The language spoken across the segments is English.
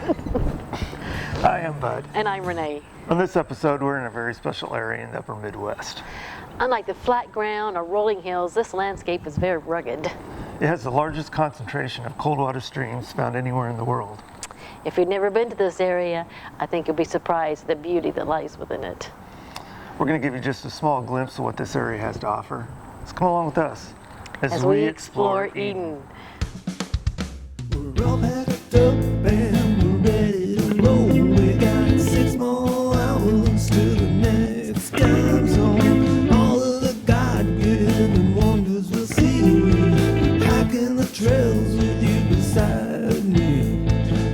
Hi, I'm Bud. And I'm Renee. On this episode, we're in a very special area in the upper Midwest. Unlike the flat ground or rolling hills, this landscape is very rugged. It has the largest concentration of cold water streams found anywhere in the world. If you've never been to this area, I think you'll be surprised at the beauty that lies within it. We're going to give you just a small glimpse of what this area has to offer. Let's come along with us as we explore Eden. We're all packed up and we're ready to roll. We got 6 more hours to the next time zone. All of the God-given wonders we'll see. Hiking the trails with you beside me.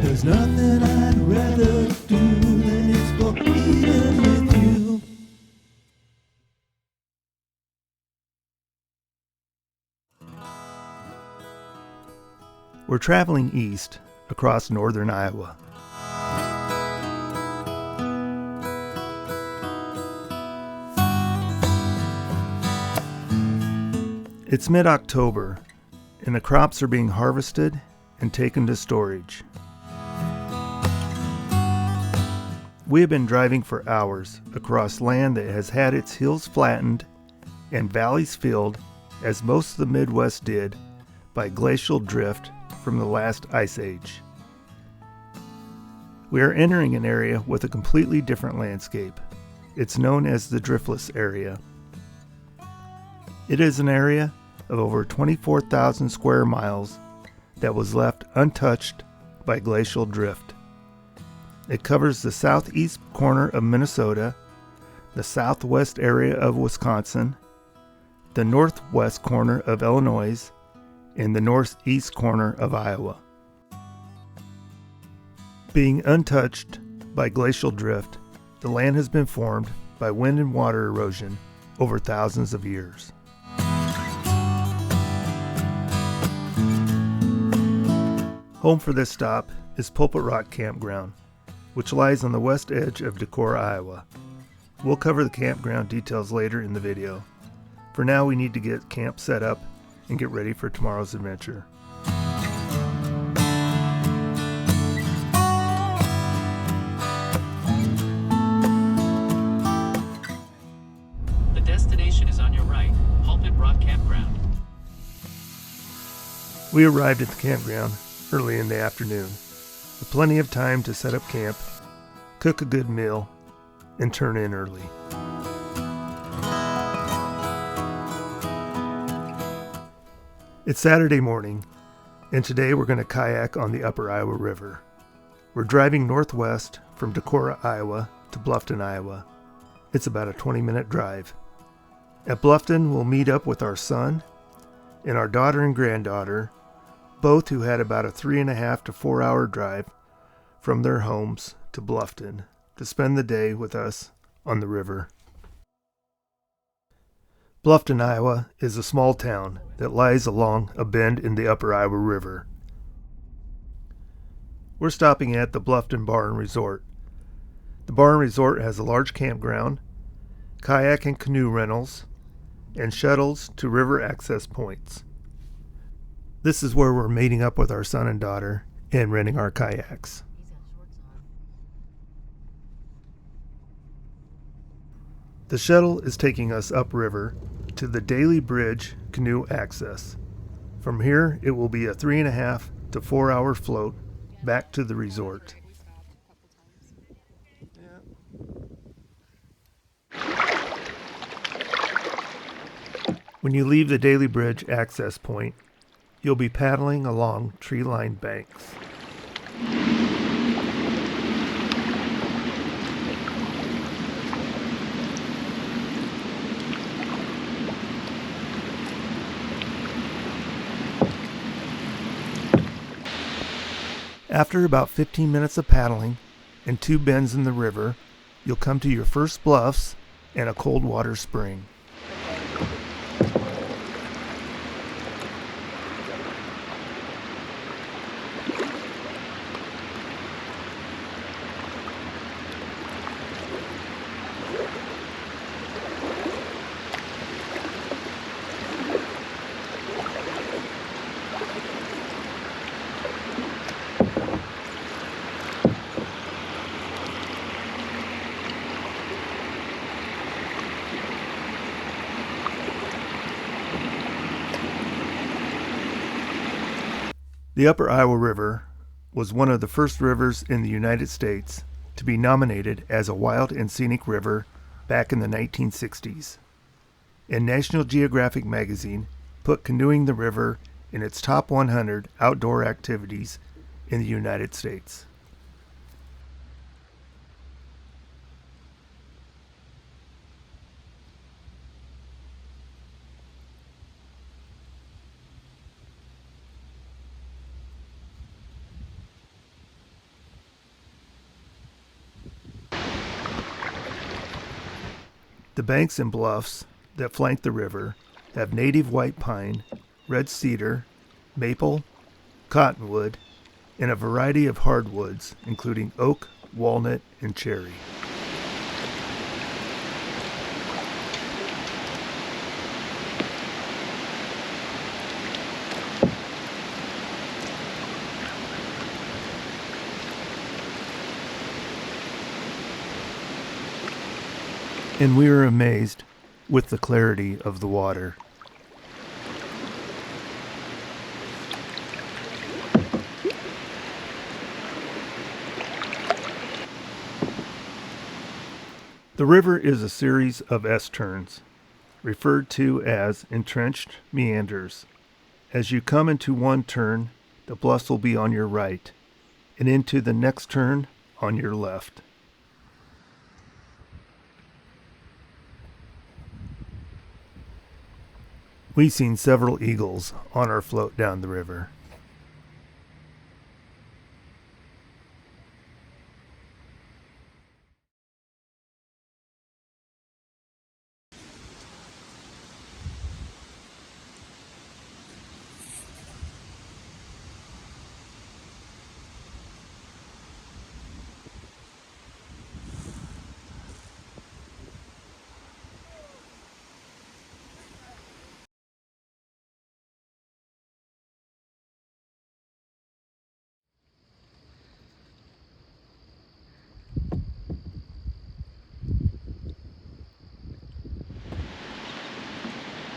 There's nothing I'd rather do than explore Eden with you. We're traveling east across northern Iowa. It's mid-October, and the crops are being harvested and taken to storage. We have been driving for hours across land that has had its hills flattened and valleys filled, as most of the Midwest did, by glacial drift from the last ice age. We are entering an area with a completely different landscape. It's known as the Driftless Area. It is an area of over 24,000 square miles that was left untouched by glacial drift. It covers the southeast corner of Minnesota, the southwest area of Wisconsin, the northwest corner of Illinois, and the northeast corner of Iowa. Being untouched by glacial drift, the land has been formed by wind and water erosion over thousands of years. Home for this stop is Pulpit Rock Campground, which lies on the west edge of Decorah, Iowa. We'll cover the campground details later in the video. For now, we need to get camp set up and get ready for tomorrow's adventure. The destination is on your right, Pulpit Rock Campground. We arrived at the campground early in the afternoon, with plenty of time to set up camp, cook a good meal, and turn in early. It's Saturday morning, and today we're going to kayak on the Upper Iowa River. We're driving northwest from Decorah, Iowa to Bluffton, Iowa. It's about a 20-minute drive. At Bluffton, we'll meet up with our son and our daughter and granddaughter, both who had about a 3.5 to 4 hour drive from their homes to Bluffton to spend the day with us on the river. Bluffton, Iowa is a small town that lies along a bend in the Upper Iowa River. We're stopping at the Bluffton Bar and Resort. The Bar and Resort has a large campground, kayak and canoe rentals, and shuttles to river access points. This is where we're meeting up with our son and daughter and renting our kayaks. The shuttle is taking us upriver to the Daily Bridge canoe access. From here, it will be a 3.5 to 4 hour float back to the resort. When you leave the Daily Bridge access point, you'll be paddling along tree-lined banks. After about 15 minutes of paddling and 2 bends in the river, you'll come to your first bluffs and a cold water spring. The Upper Iowa River was one of the first rivers in the United States to be nominated as a wild and scenic river back in the 1960s. And National Geographic magazine put canoeing the river in its top 100 outdoor activities in the United States. The banks and bluffs that flank the river have native white pine, red cedar, maple, cottonwood, and a variety of hardwoods, including oak, walnut, and cherry. And we were amazed with the clarity of the water. The river is a series of S-turns, referred to as entrenched meanders. As you come into one turn, the bluffs will be on your right, and into the next turn on your left. We've seen several eagles on our float down the river.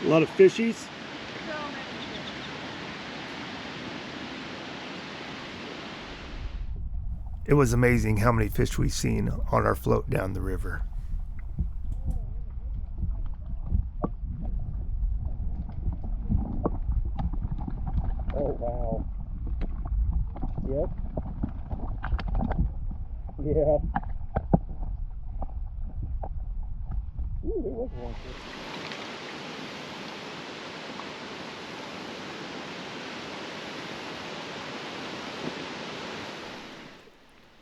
A lot of fishies. It was amazing how many fish we've seen on our float down the river. Oh, wow. Yep. Yeah. Ooh, there was one fish.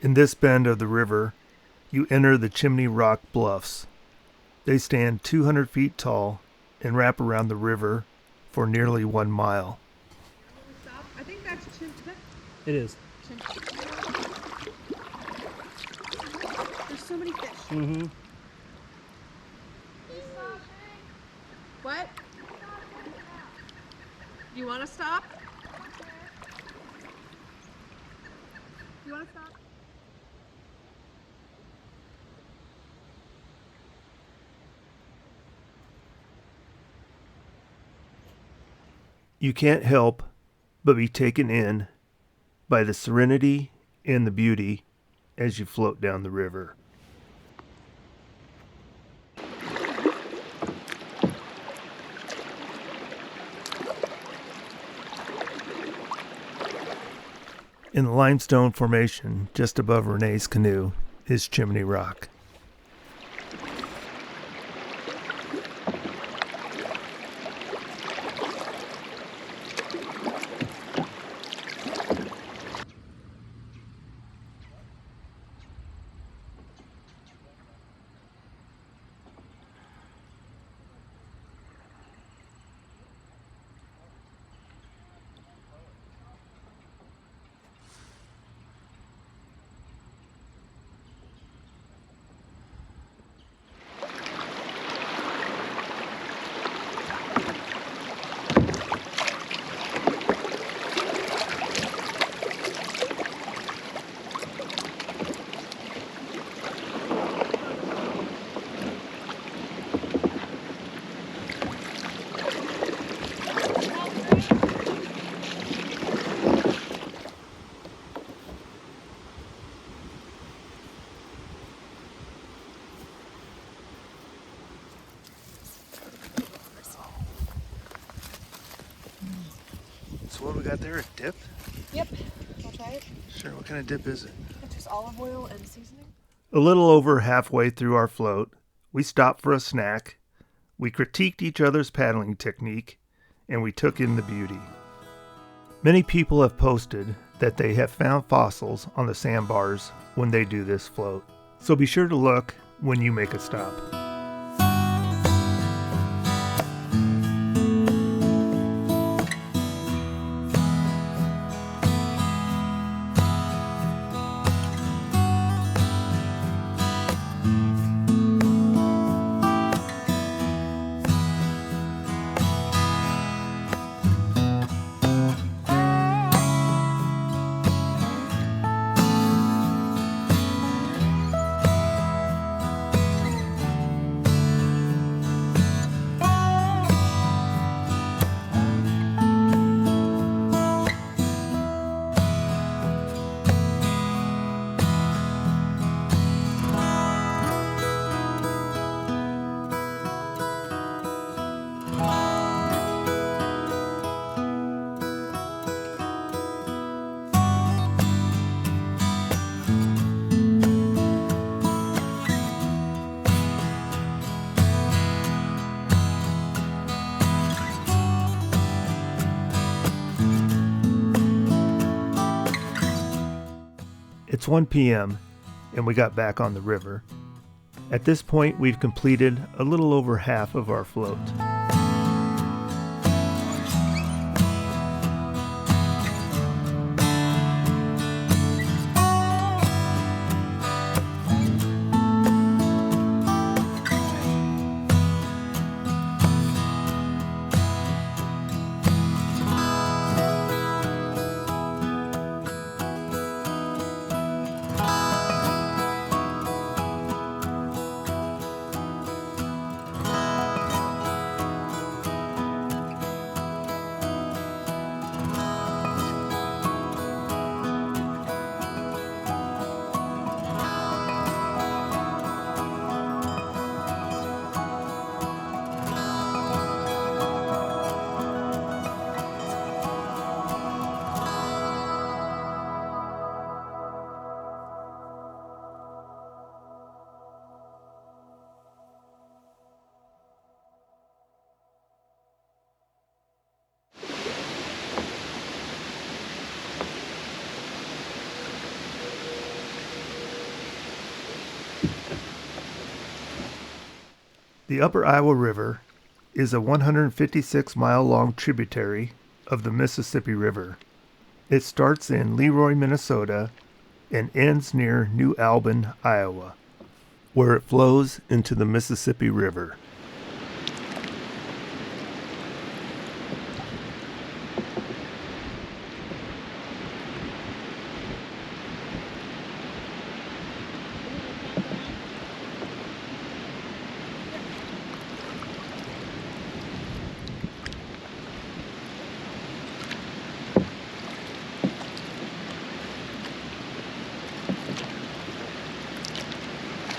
In this bend of the river, you enter the Chimney Rock Bluffs. They stand 200 feet tall and wrap around the river for nearly 1 mile. I think that's It is. There's so many fish. Mm-hmm. What? You want to stop? You want to stop? You can't help but be taken in by the serenity and the beauty as you float down the river. In the limestone formation just above Renee's canoe is Chimney Rock. So what do we got there? A dip? Yep. I'll try it. Sure. What kind of dip is it? It's just olive oil and seasoning. A little over halfway through our float, we stopped for a snack. We critiqued each other's paddling technique, and we took in the beauty. Many people have posted that they have found fossils on the sandbars when they do this float, so be sure to look when you make a stop. It's 1 p.m. and we got back on the river. At this point, we've completed a little over half of our float. The Upper Iowa River is a 156-mile-long tributary of the Mississippi River. It starts in Leroy, Minnesota, and ends near New Albin, Iowa, where it flows into the Mississippi River.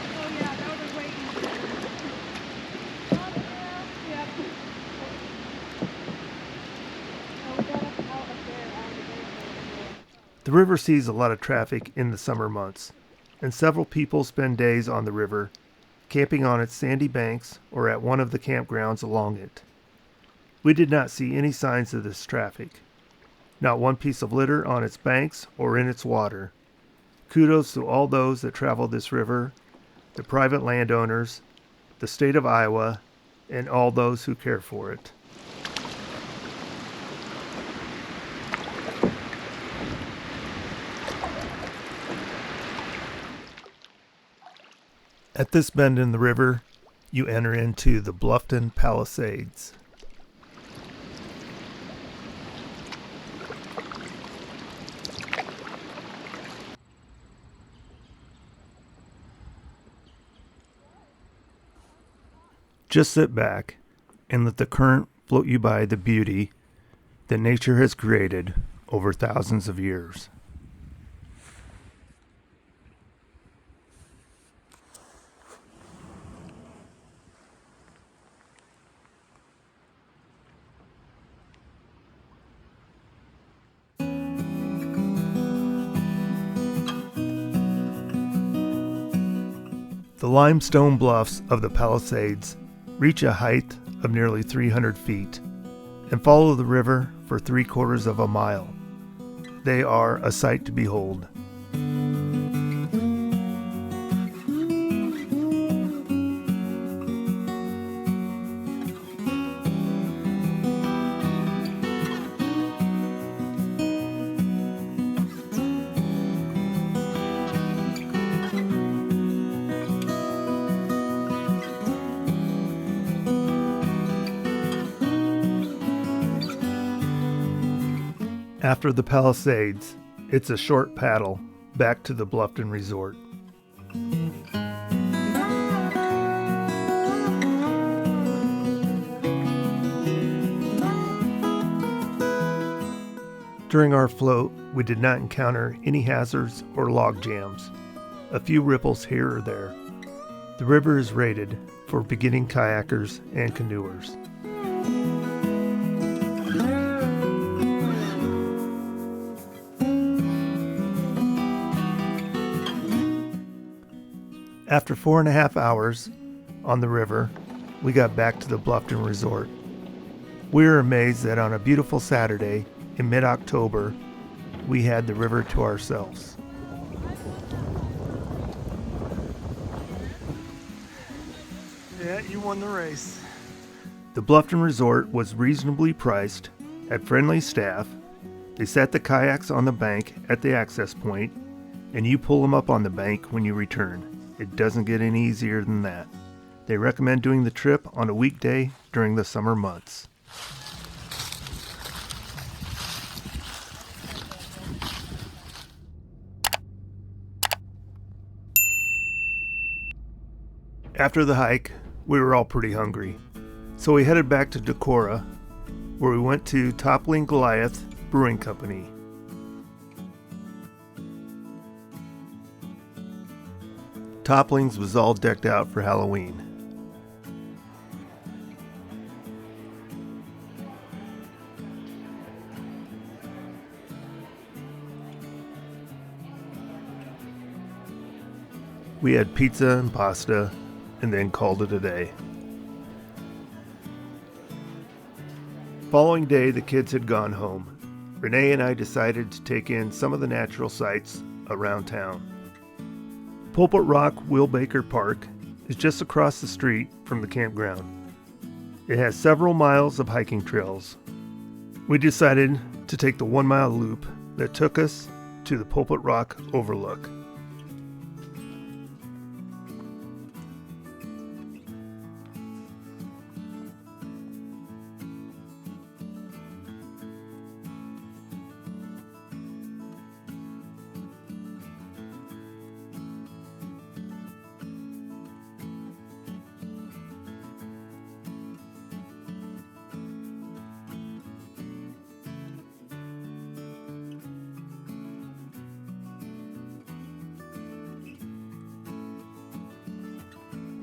Oh yeah, that was way easier. Yep. Oh, we got up there on the river. The river sees a lot of traffic in the summer months, and several people spend days on the river, camping on its sandy banks or at one of the campgrounds along it. We did not see any signs of this traffic. Not one piece of litter on its banks or in its water. Kudos to all those that travel this river, the private landowners, the state of Iowa, and all those who care for it. At this bend in the river, you enter into the Bluffton Palisades. Just sit back and let the current float you by the beauty that nature has created over thousands of years. The limestone bluffs of the Palisades reach a height of nearly 300 feet and follow the river for 3/4 of a mile. They are a sight to behold. After the Palisades, it's a short paddle back to the Bluffton Resort. During our float, we did not encounter any hazards or log jams. A few ripples here or there. The river is rated for beginning kayakers and canoers. After 4.5 hours on the river, we got back to the Bluffton Resort. We were amazed that on a beautiful Saturday in mid-October, we had the river to ourselves. Yeah, you won the race. The Bluffton Resort was reasonably priced, had friendly staff. They set the kayaks on the bank at the access point, and you pull them up on the bank when you return. It doesn't get any easier than that. They recommend doing the trip on a weekday during the summer months. After the hike, we were all pretty hungry, so we headed back to Decorah, where we went to Toppling Goliath Brewing Company. Topplings was all decked out for Halloween. We had pizza and pasta and then called it a day. Following day, the kids had gone home. Renee and I decided to take in some of the natural sights around town. Pulpit Rock Wilbaker Park is just across the street from the campground. It has several miles of hiking trails. We decided to take the 1-mile loop that took us to the Pulpit Rock Overlook.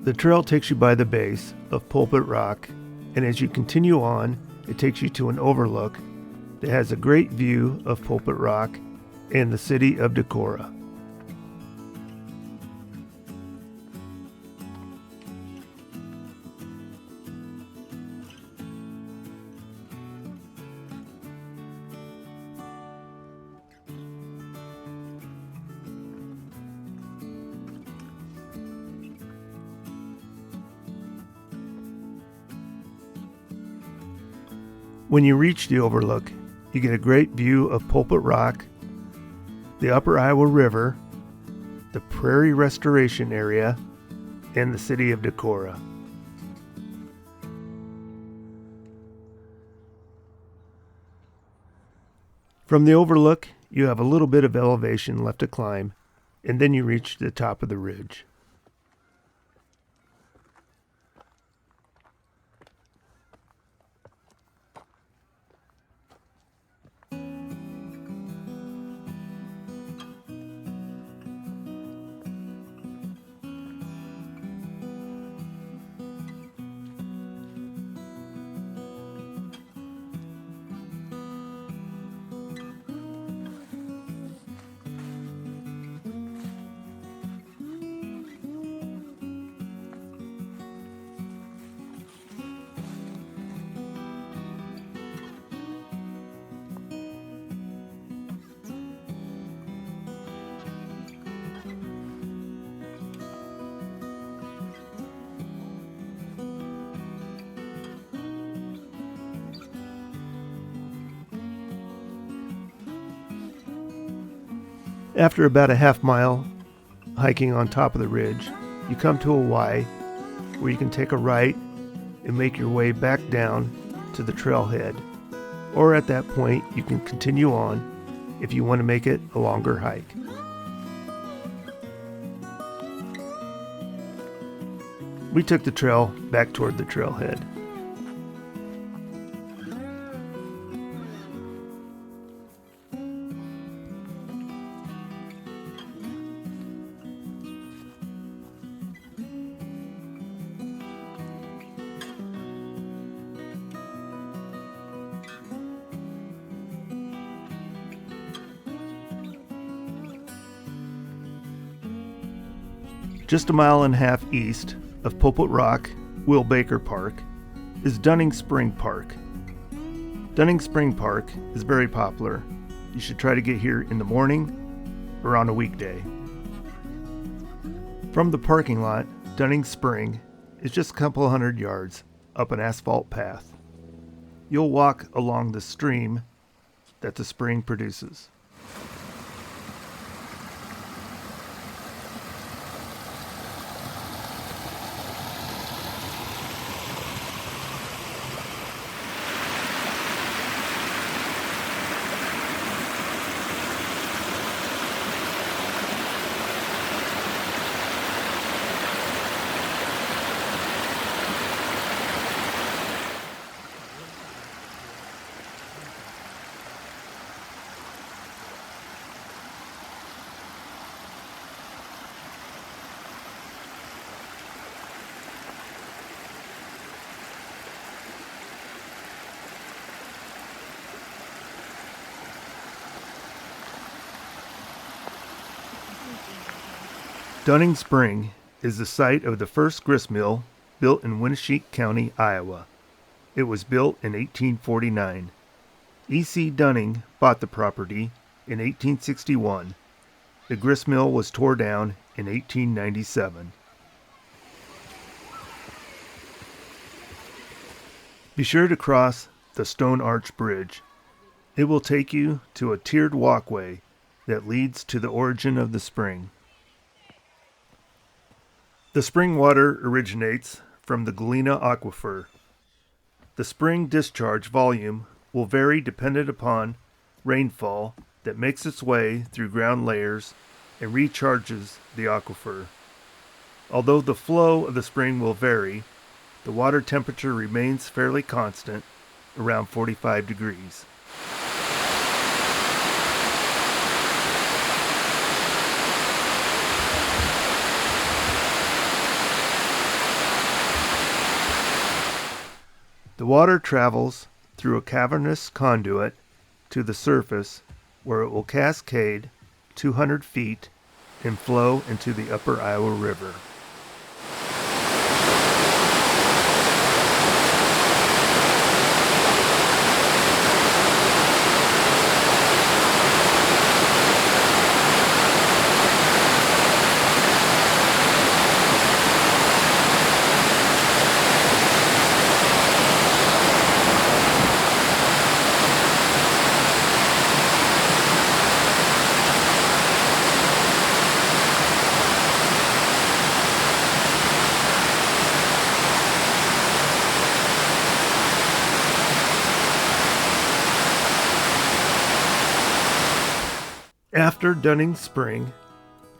The trail takes you by the base of Pulpit Rock, and as you continue on, it takes you to an overlook that has a great view of Pulpit Rock and the city of Decorah. When you reach the overlook, you get a great view of Pulpit Rock, the Upper Iowa River, the Prairie Restoration Area, and the city of Decorah. From the overlook, you have a little bit of elevation left to climb, and then you reach the top of the ridge. After about a half mile hiking on top of the ridge, you come to a Y where you can take a right and make your way back down to the trailhead. Or at that point, you can continue on if you want to make it a longer hike. We took the trail back toward the trailhead. Just a mile and a half east of Pulpit Rock, Will Baker Park, is Dunning Spring Park. Dunning Spring Park is very popular. You should try to get here in the morning or on a weekday. From the parking lot, Dunning Spring is just a couple hundred yards up an asphalt path. You'll walk along the stream that the spring produces. Dunning Spring is the site of the first grist mill built in Winneshiek County, Iowa. It was built in 1849. E.C. Dunning bought the property in 1861. The grist mill was tore down in 1897. Be sure to cross the Stone Arch Bridge. It will take you to a tiered walkway that leads to the origin of the spring. The spring water originates from the Galena Aquifer. The spring discharge volume will vary dependent upon rainfall that makes its way through ground layers and recharges the aquifer. Although the flow of the spring will vary, the water temperature remains fairly constant, around 45 degrees. The water travels through a cavernous conduit to the surface where it will cascade 200 feet and flow into the upper Iowa River. After Dunning Spring,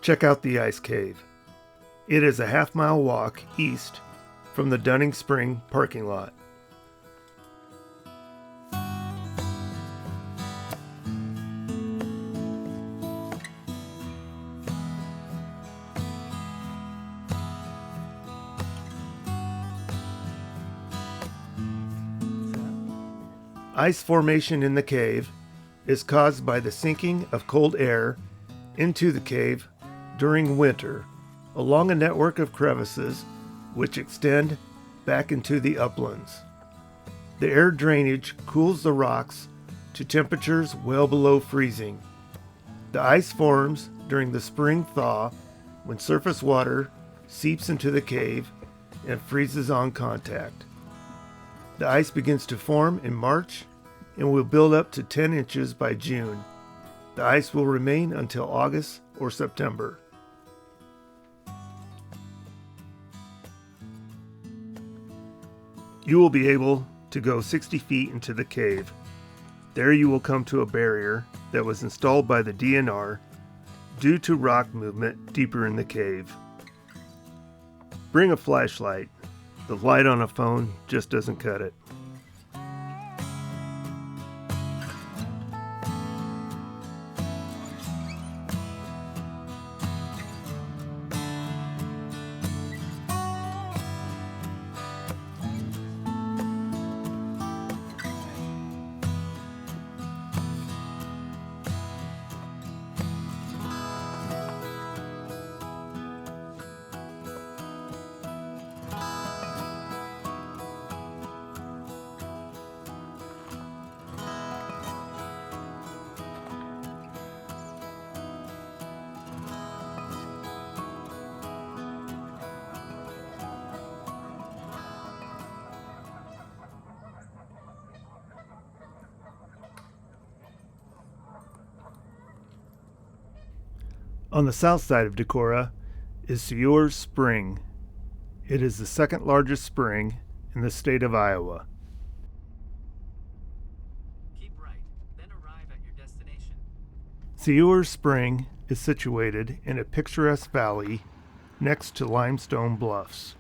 check out the Ice Cave. It is a half-mile walk east from the Dunning Spring parking lot. Ice formation in the cave is caused by the sinking of cold air into the cave during winter along a network of crevices which extend back into the uplands. The air drainage cools the rocks to temperatures well below freezing. The ice forms during the spring thaw when surface water seeps into the cave and freezes on contact. The ice begins to form in March and will build up to 10 inches by June. The ice will remain until August or September. You will be able to go 60 feet into the cave. There you will come to a barrier that was installed by the DNR due to rock movement deeper in the cave. Bring a flashlight. The light on a phone just doesn't cut it. On the south side of Decorah is Siewers Spring. It is the second largest spring in the state of Iowa. Keep right, then arrive at your destination. Siewers Spring is situated in a picturesque valley next to limestone bluffs.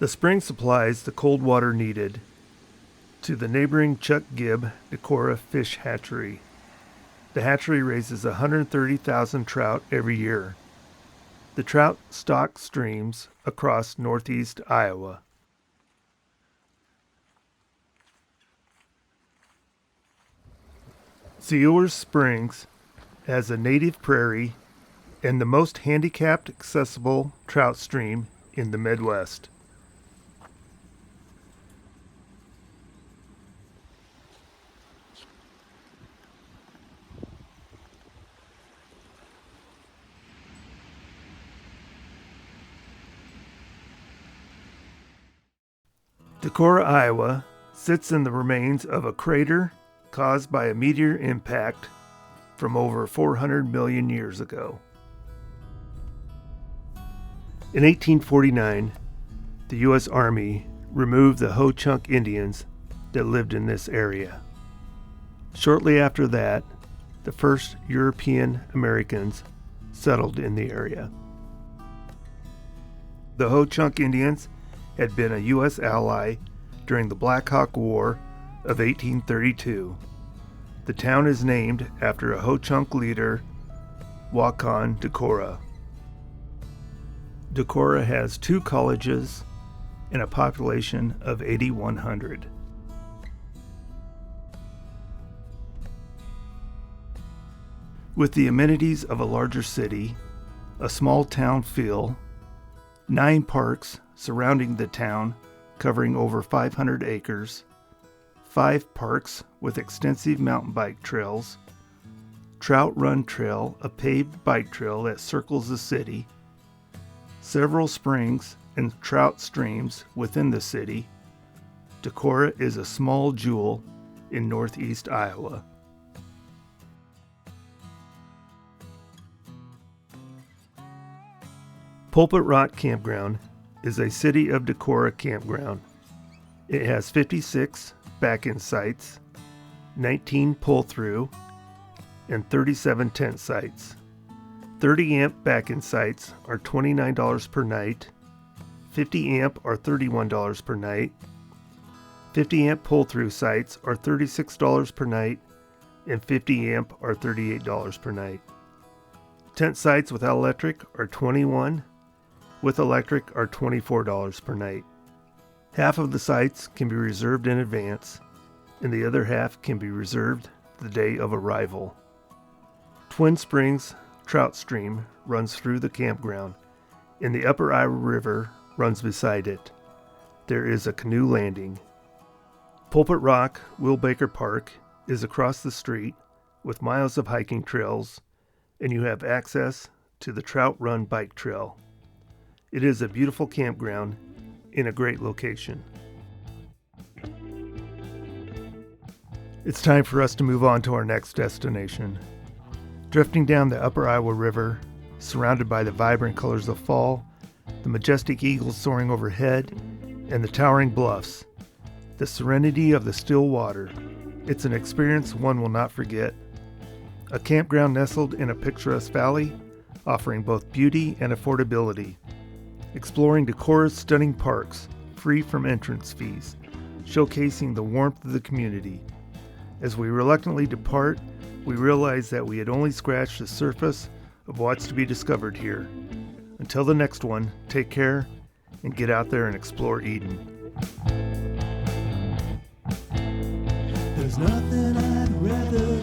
The spring supplies the cold water needed to the neighboring Chuck Gibb Decorah Fish Hatchery. The hatchery raises 130,000 trout every year. The trout stock streams across northeast Iowa. Siewers Springs has a native prairie and the most handicapped accessible trout stream in the Midwest. Decorah, Iowa, sits in the remains of a crater caused by a meteor impact from over 400 million years ago. In 1849, the U.S. Army removed the Ho-Chunk Indians that lived in this area. Shortly after that, the first European Americans settled in the area. The Ho-Chunk Indians had been a U.S. ally during the Black Hawk War of 1832. The town is named after a Ho-Chunk leader, Wakan Decorah. Decorah has 2 colleges and a population of 8,100. With the amenities of a larger city, a small town feel, 9 parks surrounding the town covering over 500 acres, 5 parks with extensive mountain bike trails, Trout Run Trail, a paved bike trail that circles the city, several springs and trout streams within the city, Decorah is a small jewel in northeast Iowa. Pulpit Rock Campground is a City of Decorah campground. It has 56 back-in sites, 19 pull-through, and 37 tent sites. 30 amp back-in sites are $29 per night, 50 amp are $31 per night, 50 amp pull-through sites are $36 per night, and 50 amp are $38 per night. Tent sites without electric are $21, with electric are $24 per night. Half of the sites can be reserved in advance, and the other half can be reserved the day of arrival. Twin Springs Trout Stream runs through the campground, and the Upper Iowa River runs beside it. There is a canoe landing. Pulpit Rock Will Baker Park is across the street with miles of hiking trails, and you have access to the Trout Run bike trail. It is a beautiful campground in a great location. It's time for us to move on to our next destination. Drifting down the Upper Iowa River, surrounded by the vibrant colors of fall, the majestic eagles soaring overhead, and the towering bluffs, the serenity of the still water. It's an experience one will not forget. A campground nestled in a picturesque valley, offering both beauty and affordability. Exploring Decorah's stunning parks, free from entrance fees, showcasing the warmth of the community. As we reluctantly depart, we realize that we had only scratched the surface of what's to be discovered here. Until the next one, take care and get out there and explore Eden. There's nothing I'd rather